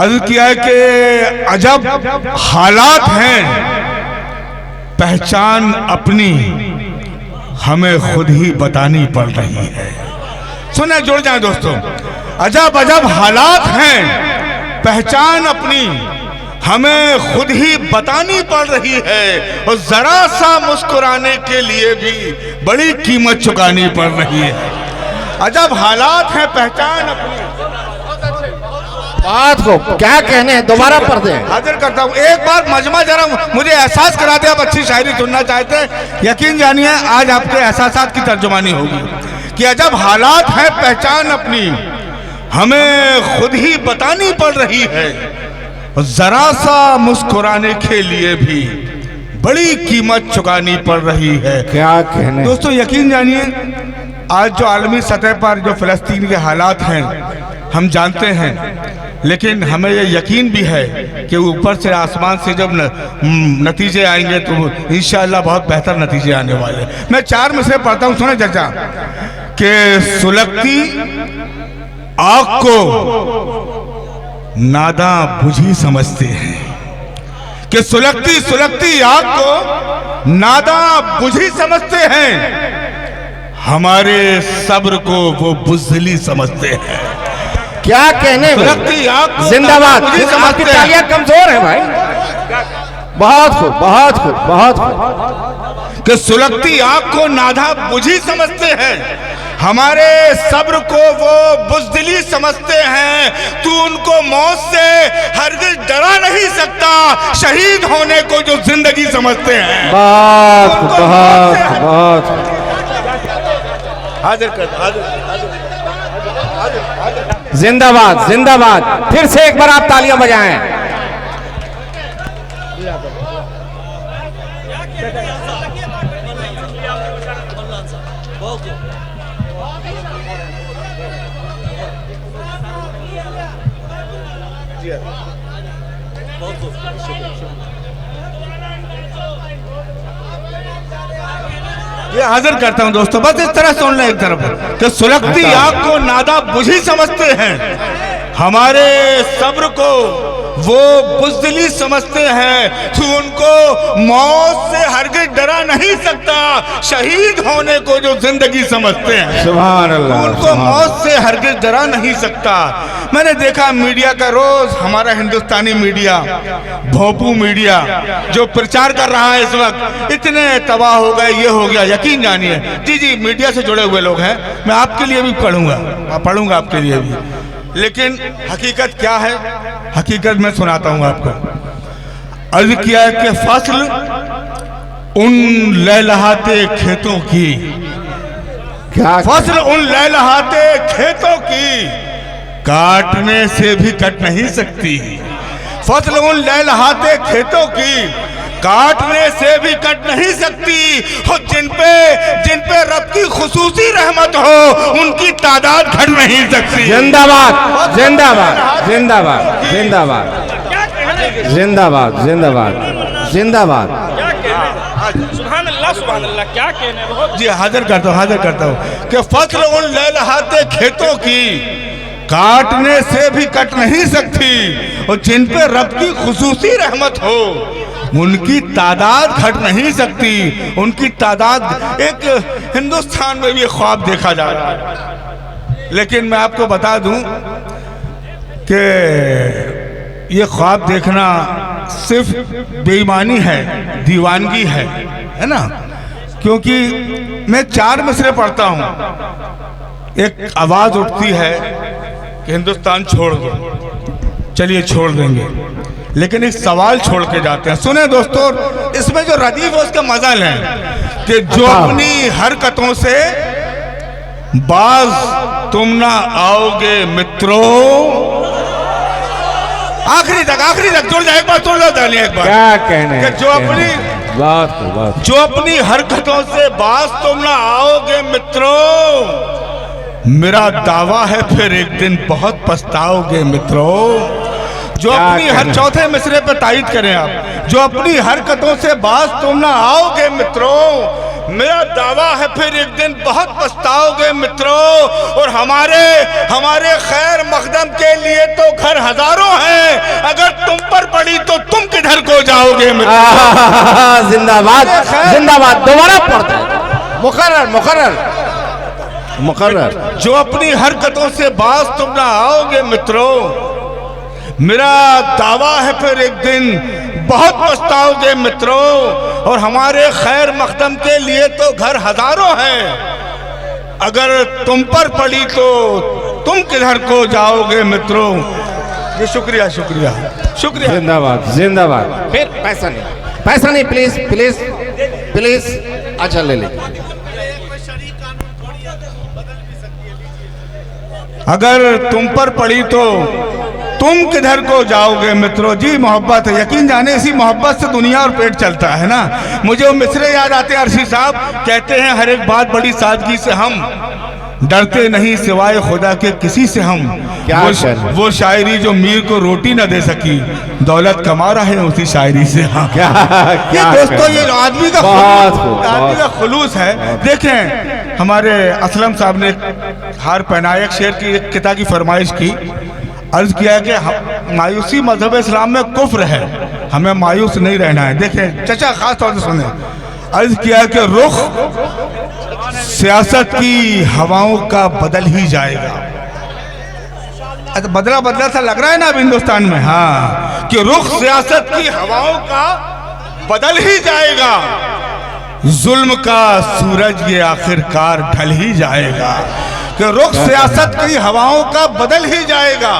अर्ज किया है कि अजब हालात हैं, पहचान अपनी हमें खुद ही बतानी पड़ रही है। सुने, जुड़ जाए दोस्तों। अजब अजब हालात हैं, पहचान अपनी हमें खुद ही बतानी पड़ रही है, और जरा सा मुस्कुराने के लिए भी बड़ी कीमत चुकानी पड़ रही है। अजब हालात हैं, पहचान अपनी। बात को क्या कहने हैं, दोबारा पढ़ दें। हाजिर करता हूँ एक बार मजमा, जरा मुझे एहसास करा दे। आप अच्छी शायरी सुनना चाहते हैं, यकीन जानिए आज आपके एहसासात की तर्जुमानी होगी कि अजब हालात है, पहचान अपनी हमें खुद ही बतानी पड़ रही है, और जरा सा मुस्कुराने के लिए भी बड़ी कीमत चुकानी पड़ रही है। क्या कहने दोस्तों, यकीन जानिए आज जो आलमी सतह पर जो फिलिस्तीन के हालात हैं हम जानते हैं, लेकिन हमें ये यकीन भी है कि ऊपर से आसमान से जब नतीजे आएंगे तो इंशाअल्लाह बहुत बेहतर नतीजे आने वाले। मैं 4 मिसरे पढ़ता हूँ, सुने चाचा। कि सुलगती आग को नादा बुझी समझते हैं, कि सुलगती आग को नादा बुझी समझते हैं, हमारे सब्र को वो बुज़दिली समझते हैं। क्या कहने जिंदाबाद। आपकी तालियां कमजोर है भाई। बहुत खूब, बहुत खूब, बहुत खूब। कि सुलगती आग को नादा बुझी समझते हैं, हमारे सब्र को वो बुज़दिली समझते हैं। तू उनको मौत से हरगिज़ डरा नहीं सकता, शहीद होने को जो जिंदगी समझते हैं। बहुत बहुत बहुत। हाजिर कर, जिंदाबाद, जिंदाबाद। फिर से एक बार आप तालियां बजाएं। ये हाजिर करता हूं दोस्तों, बस इस तरह सुन लें एक तरफ कि सुलगती आग को नादा बुझी समझते हैं, हमारे सब्र को वो बुज़दिली समझते हैं। तू उनको मौत से हरगिज़ डरा नहीं सकता, शहीद होने को जो जिंदगी समझते हैं। सुभान अल्लाह। उनको मौत से हरगिज़ डरा नहीं सकता। मैंने देखा मीडिया का रोज, हमारा हिंदुस्तानी मीडिया, भोपू मीडिया जो प्रचार कर रहा है इस वक्त, इतने तबाह हो गए, ये हो गया। यकीन जानिए, जी जी मीडिया से जुड़े हुए लोग हैं, मैं आपके लिए भी पढ़ूंगा आपके लिए भी, लेकिन हकीकत क्या है, हकीकत मैं सुनाता हूं आपको। अर्ज किया है कि फसल उन लहलहाते खेतों की, क्या फसल उन लहलहाते खेतों की काटने से भी कट नहीं सकती। फसल उन लहलहाते खेतों की काटने से भी कट नहीं सकती, हो जिन पे रब की खुसूसी रहमत हो उनकी तादाद घट नहीं सकती। जिंदाबाद, जिंदाबाद, जिंदाबाद, जिंदाबाद, जिंदाबाद, जिंदाबाद, जिंदाबाद। सुभान अल्लाह, क्या कहने। जी हाजिर करता हूँ कि फसल उन लहलहाते खेतों की काटने से भी कट नहीं सकती, और जिन पे रब की खुसूसी रहमत हो उनकी तादाद घट नहीं सकती। उनकी तादाद, एक हिंदुस्तान में भी ख्वाब देखा जा रहा है, लेकिन मैं आपको बता दूं कि ये ख्वाब देखना सिर्फ बेईमानी है, दीवानगी है ना। क्योंकि मैं 4 मिसरे पढ़ता हूं, एक आवाज उठती है कि हिंदुस्तान छोड़ दो, चलिए छोड़ देंगे, लेकिन एक सवाल छोड़ के जाते हैं। सुने दोस्तों, इसमें जो रदीफ है उसका मज़ा है कि जो अपनी हरकतों से बाज तुम ना आओगे मित्रों। आखिरी तक जुड़ जाए, एक बार जुड़ जाओ, एक बार। क्या कहने कि जो अपनी हरकतों से बाज तुम ना आओगे मित्रों, मेरा दावा है फिर एक दिन बहुत पछताओगे मित्रों। जो अपनी हर चौथे मिसरे पर तायीद करें आप, जो अपनी हरकतों से बाज तुम ना आओगे मित्रों, मेरा दावा है फिर एक दिन बहुत पछताओगे मित्रों। और हमारे खैर मकदम के लिए तो घर हजारों हैं, अगर तुम पर पड़ी तो तुम किधर को जाओगे मित्रों। जिंदाबाद जिंदाबाद, दोबारा पढ़ता है। मुकर्रर मुकर्रर मुकर्रर। जो अपनी हरकतों से बाज तुम ना आओगे मित्रों, मेरा दावा है फिर एक दिन बहुत पछताओगे मित्रों। और हमारे खैर मकदम के लिए तो घर हजारों हैं, अगर तुम पर पड़ी तो तुम किधर को जाओगे मित्रों। ये शुक्रिया शुक्रिया शुक्रिया। जिंदाबाद जिंदाबाद। फिर पैसा नहीं, प्लीज प्लीज प्लीज। अच्छा ले ले। अगर तुम पर पड़ी तो तुम किधर को जाओगे मित्रों। जी मोहब्बत है, यकीन जाने इसी मोहब्बत से दुनिया और पेट चलता है ना। मुझे वो मिसरे याद आते हैं, अर्शी साहब कहते हैं हर एक बात बड़ी सादगी से हम डरते नहीं सिवाय खुदा के किसी से हम। क्या वो शायरी जो मीर को रोटी न दे सकी, दौलत कमा रहे हैं उसी शायरी से। हाँ ये दोस्तों, ये आदमी का खुलूस है। देखें हमारे असलम साहब ने हार पहनाए एक शेर की, एक किताब की फरमाइश की, अर्ज किया कि मायूसी मजहब इस्लाम में कुफ्र है, हमें मायूस नहीं रहना है। देखें चचा खास तौर से सुने, अर्ज किया कि रुख सियासत की हवाओं का बदल ही जाएगा। अच्छा बदला बदला सा लग रहा है ना अब हिंदुस्तान में। हाँ कि रुख सियासत की हवाओं का बदल ही जाएगा, जुल्म का सूरज ये आखिरकार ढल ही जाएगा। कि रुख सियासत की हवाओं का बदल ही जाएगा,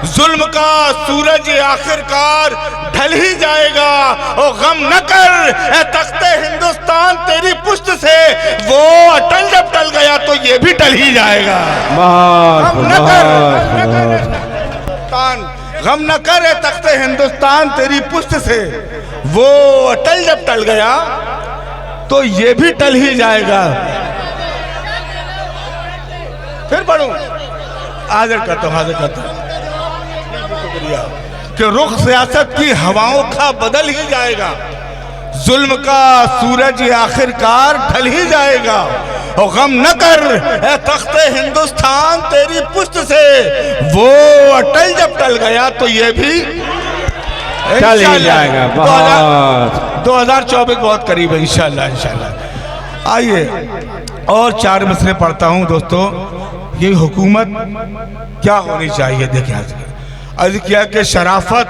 जुल्म का सूरज ये आखिरकार ढल ही जाएगा। ओ गम न कर ए तख्ते हिंदुस्तान तेरी पुश्त से, वो अटल जब टल गया तो ये भी टल ही जाएगा। गम न कर ए तख्ते हिंदुस्तान तेरी पुश्त से, वो अटल जब टल गया तो ये भी टल ही जाएगा। फिर पढ़ूं, हाजिर करता हूं कि रुख सियासत की हवाओं का बदल ही जाएगा, जुल्म का सूरज आखिरकार ढल ही जाएगा। और गम न कर ए तख्ते हिंदुस्तान तेरी पुश्त से, वो अटल जब टल गया तो ये भी टल ही जाएगा। 2024 बहुत करीब है इंशाल्लाह इंशाल्लाह। आइए और चार मिसरे पढ़ता हूं दोस्तों। ये हुकूमत क्या होनी चाहिए देखिए। अर्ज किया कि शराफत,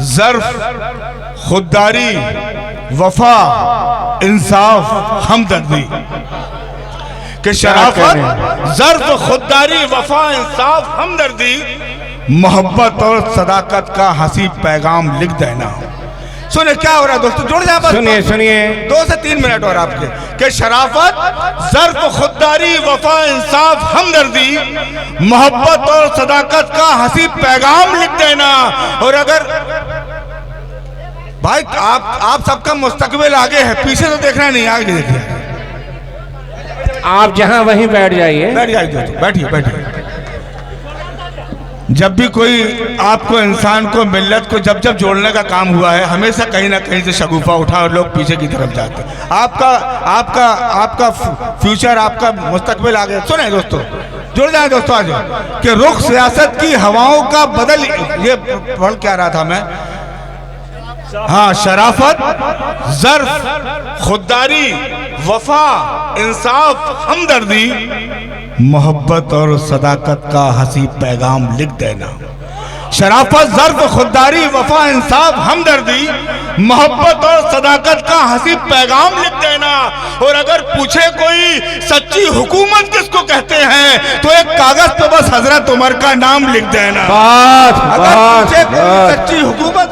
ज़र्फ, खुददारी, वफा, इंसाफ, हमदर्दी। कि शराफत, ज़र्फ, खुददारी, वफा, इंसाफ, हमदर्दी, मोहब्बत और सदाकत का हंसी पैगाम लिख देना। सुनिए क्या हो रहा है दोस्तों, जुड़ जाए। सुनिए सुनिए 2 से 3 मिनट और आपके। कि शराफत, ज़र्फ, खुददारी, वफा, इंसाफ, हमदर्दी, मोहब्बत और सदाकत का हंसी पैगाम लिख देना। और अगर भाई आप सबका मुस्तकबिल आगे है, पीछे तो देखना नहीं, आगे देखिए। आप जहां वहीं बैठ जाइए। बैठ जाइए दोस्तों, बैठिए बैठिए। जब भी कोई आपको इंसान को मिल्लत को जब जब जोड़ने का काम हुआ है, हमेशा कहीं ना कहीं से शगुफा उठा और लोग पीछे की तरफ जाते हैं। आपका फ्यूचर, आपका मुस्तकबिल आगे। सुने दोस्तों, जुड़ जाए दोस्तों आज। कि रुख सियासत की हवाओं का बदल, ये पढ़ क्या रहा था मैं। हाँ, शराफत, ज़र्फ, खुददारी, वफा, इंसाफ, हमदर्दी, मोहब्बत और सदाकत का हंसी पैगाम लिख देना। शराफत, ज़र्फ, खुददारी, वफा, इंसाफ, हमदर्दी, मोहब्बत और सदाकत का हंसी पैगाम लिख देना। और अगर पूछे कोई सच्ची हुकूमत किसको कहते हैं, तो एक कागज पे बस हजरत उमर का नाम लिख देना। अगर पूछे कोई सच्ची हुकूमत,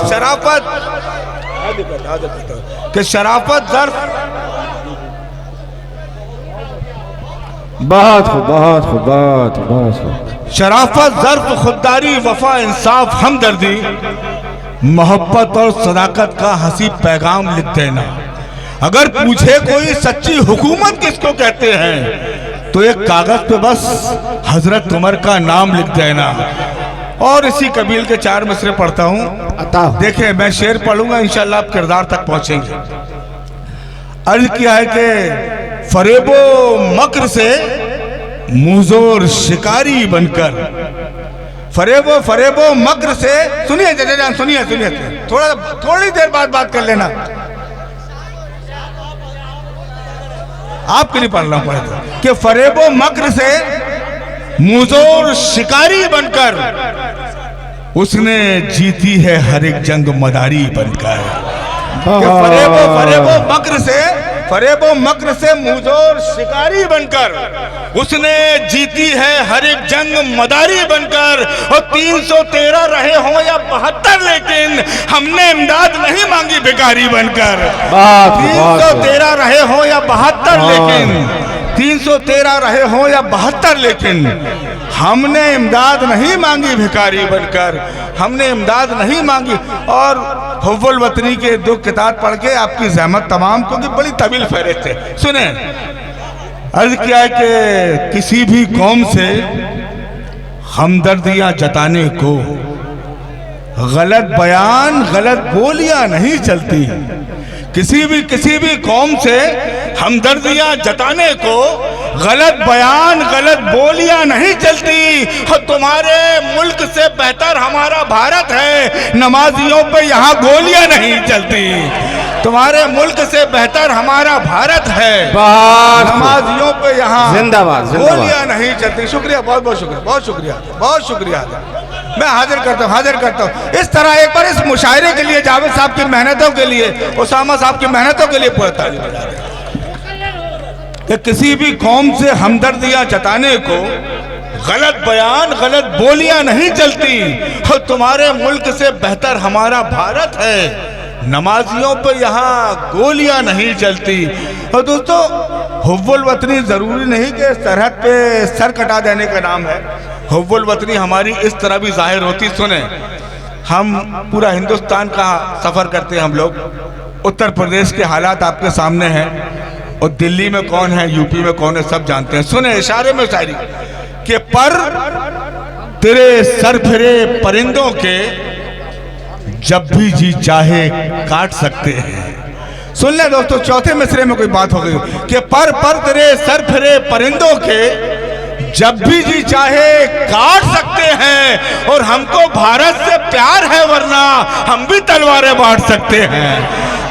शराफत कि शराफत, ज़र्फ, बहुत खूब बहुत खूब बहुत खूब। शराफत, ज़र्फ, खुददारी, वफा, इंसाफ, हमदर्दी, मोहब्बत और सदाकत का हंसी पैगाम लिख देना। अगर पूछे कोई सच्ची हुकूमत किसको कहते हैं, तो एक कागज पे बस हजरत उमर का नाम लिख देना। और इसी कबील के 4 मिसरे पढ़ता हूँ। देखिए मैं शेर पढ़ूंगा, इंशाल्लाह आप किरदार तक पहुंचेंगे। अर्ज किया है कि फरेबो मक्र से मुंहजोर शिकारी बनकर, फरेबो मक्र से, सुनिए जजा जान, सुनिए सुनिए, थोड़ी देर बाद बात कर लेना, आपके लिए पढ़ रहा हूं, पढ़े कि फरेबो मक्र से मुजोर शिकारी बनकर उसने जीती है हर एक जंग मदारी बनकर। फरेबो मक्र से मुजोर शिकारी बनकर उसने जीती है हर एक जंग मदारी बनकर। और 313 रहे हो या 72, लेकिन हमने इमदाद नहीं मांगी भिखारी बनकर। 313 रहे हो या 72, लेकिन 313 रहे हो या 72, लेकिन हमने इमदाद नहीं मांगी भिखारी बनकर, हमने इमदाद नहीं मांगी। और हुव्वुल वतनी के 2 किताब पढ़ के आपकी ज़हमत तमाम को, कि बड़ी तवील फहरिस्त है। सुने, अर्ज किया है कि किसी भी कौम से हमदर्दियां जताने को गलत बयान गलत बोलियां नहीं चलती। किसी भी कौम से हमदर्दियां जताने को गलत बयान गलत बोलियां नहीं चलती। और तुम्हारे मुल्क से बेहतर हमारा भारत है, नमाजियों पे यहाँ गोलियां नहीं चलती। तुम्हारे मुल्क से बेहतर हमारा भारत है, नमाजियों पे यहाँ जिंदाबाद गोलियां नहीं चलती। शुक्रिया, बहुत बहुत शुक्रिया, बहुत शुक्रिया, बहुत शुक्रिया। मैं हाजिर करता हूँ इस तरह एक बार इस मुशायरे के लिए, जावेद साहब की मेहनतों के लिए, उसामा साहब की मेहनतों के लिए पढ़ता कि किसी भी कौम से हमदर्दियां जताने को गलत बयान गलत बोलियां नहीं चलती। और तुम्हारे मुल्क से बेहतर हमारा भारत है, नमाजियों पे यहाँ गोलियां नहीं चलती। और दोस्तों, हुव्वुल वतनी जरूरी नहीं कि सरहद पे सर कटा देने का नाम है। हुव्वुल वतनी हमारी इस तरह भी जाहिर होती। सुने, हम पूरा हिंदुस्तान का सफर करते हैं हम लोग। उत्तर प्रदेश के हालात आपके सामने हैं, और दिल्ली में कौन है, यूपी में कौन है, सब जानते हैं। सुने, इशारे में शायरी के पर तेरे सर फिरे परिंदों के जब भी जी चाहे काट सकते हैं। सुन ले दोस्तों, चौथे मिसरे में कोई बात हो गई कि पर तेरे सर फिरे परिंदों के जब भी जी चाहे काट सकते हैं। और हमको भारत से प्यार है, वरना हम भी तलवारें बांट सकते हैं।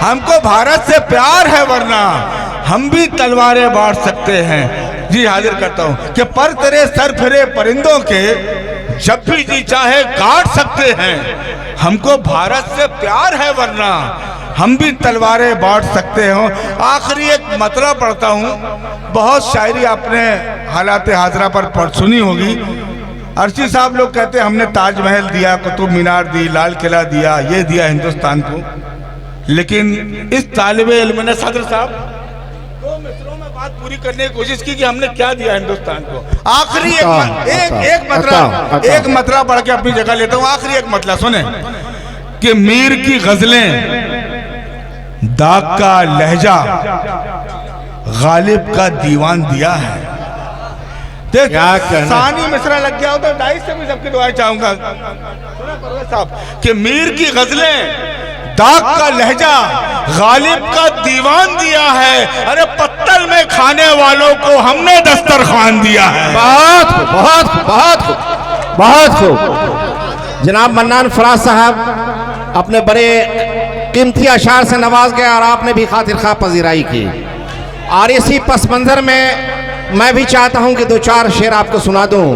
हमको भारत से प्यार है, वरना हम भी तलवारें बांट सकते हैं। जी हाजिर करता हूं कि पर तेरे सर फिरे परिंदों के जब भी जी चाहे काट सकते हैं। हमको भारत से प्यार है, वरना हम भी तलवारें बांट सकते हो। आखिरी एक मतला पढ़ता हूँ। बहुत शायरी आपने हालात हाजरा पर सुनी होगी। अर्शी साहब लोग कहते हैं हमने ताजमहल दिया, कुतुब मीनार दी, लाल किला दिया, ये दिया हिंदुस्तान को। लेकिन इस तालिबे इल्म ने सदर साहब 2 मिसरों में बात पूरी करने की कोशिश की कि हमने क्या दिया हिंदुस्तान को। आखिरी एक मतला पढ़ के अपनी जगह लेता हूँ। आखिरी एक मतला सुने कि मीर की गजलें, दाग का लहजा, गालिब का दीवान दिया है। देख, सानी मिसरा लग गया हो तो डाइस से भी सबकी दुआएं चाहूंगा। साहब कि मीर की गजलें, दाग का लहजा, गालिब का दीवान दिया है। अरे पत्तल में खाने वालों को हमने दस्तरखान दिया है। बहुत खूब। जनाब मन्नान फराज साहब अपने बड़े कीमती अशार से नवाज गए, और आपने भी खातिर खा पजीराई की। और इसी पस मंजर में मैं भी चाहता हूं कि 2-4 शेर आपको सुना दूं।